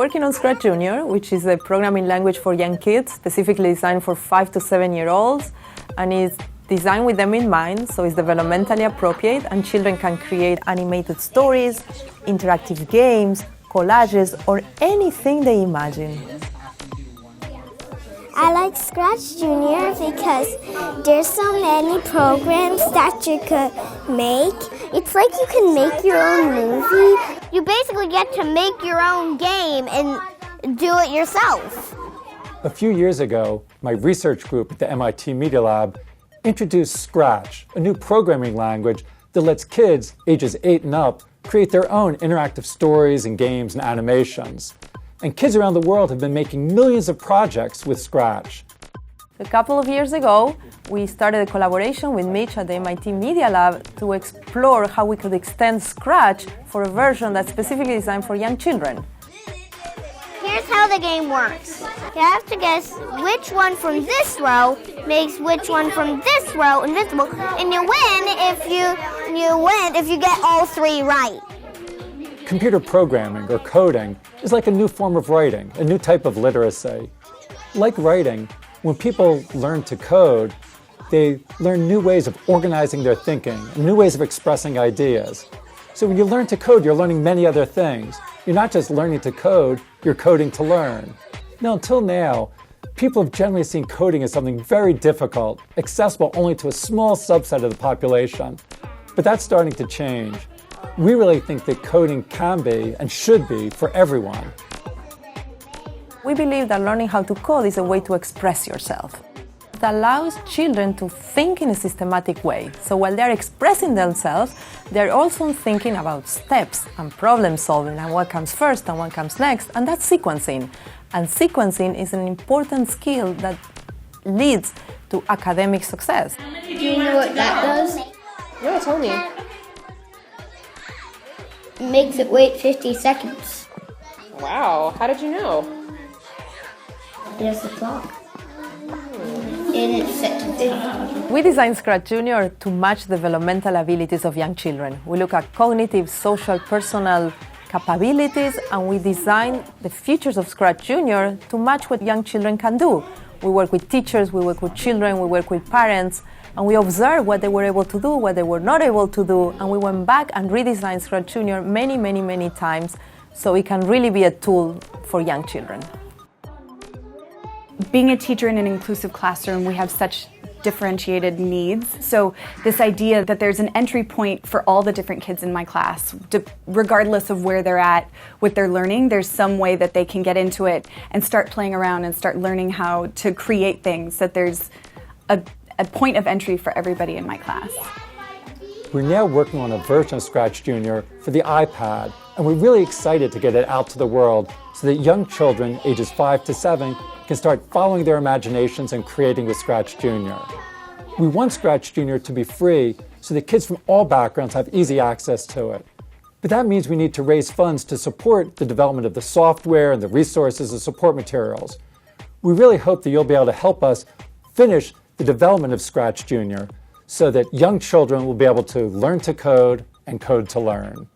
working on ScratchJr, which is a programming language for young kids, specifically designed for 5 to 7-year-olds, and is designed with them in mind, so it's developmentally appropriate, and children can create animated stories, interactive games, collages, or anything they imagine. I like ScratchJr because there's so many programs that you could make. It's like you can make your own movie. You basically get to make your own game and do it yourself. A few years ago, my research group at the MIT Media Lab introduced Scratch, a new programming language that lets kids ages 8 and up create their own interactive stories and games and animations. And kids around the world have been making millions of projects with Scratch. A couple of years ago, we started a collaboration with Mitch at the MIT Media Lab to explore how we could extend Scratch for a version that's specifically designed for young children. Here's how the game works. You have to guess which one from this row makes which one from this row invisible, and you win if you get all 3 right. Computer programming, or coding, is like a new form of writing, a new type of literacy. Like writing, when people learn to code, they learn new ways of organizing their thinking, new ways of expressing ideas. So when you learn to code, you're learning many other things. You're not just learning to code, you're coding to learn. Now, until now, people have generally seen coding as something very difficult, accessible only to a small subset of the population. But that's starting to change. We really think that coding can be and should be for everyone. We believe that learning how to code is a way to express yourself. It allows children to think in a systematic way. So while they're expressing themselves, they're also thinking about steps and problem solving and what comes first and what comes next, and that's sequencing. And sequencing is an important skill that leads to academic success. Do you know what that does? No, tell me. It makes it wait 50 seconds. Wow, how did you know? There's the clock. And it's set to 50. We designed ScratchJr to match developmental abilities of young children. We look at cognitive, social, personal capabilities, and we designed the features of ScratchJr to match what young children can do. We work with teachers, we work with children, we work with parents, and we observed what they were able to do, what they were not able to do, and we went back and redesigned ScratchJr many times so it can really be a tool for young children. Being a teacher in an inclusive classroom, we have such differentiated needs. So this idea that there's an entry point for all the different kids in my class, regardless of where they're at with their learning, there's some way that they can get into it and start playing around and start learning how to create things, that there's a point of entry for everybody in my class. We're now working on a version of ScratchJr for the iPad, and we're really excited to get it out to the world so that young children ages 5 to 7 can start following their imaginations and creating with ScratchJr. We want ScratchJr to be free so that kids from all backgrounds have easy access to it. But that means we need to raise funds to support the development of the software and the resources and support materials. We really hope that you'll be able to help us finish the development of ScratchJr so that young children will be able to learn to code and code to learn.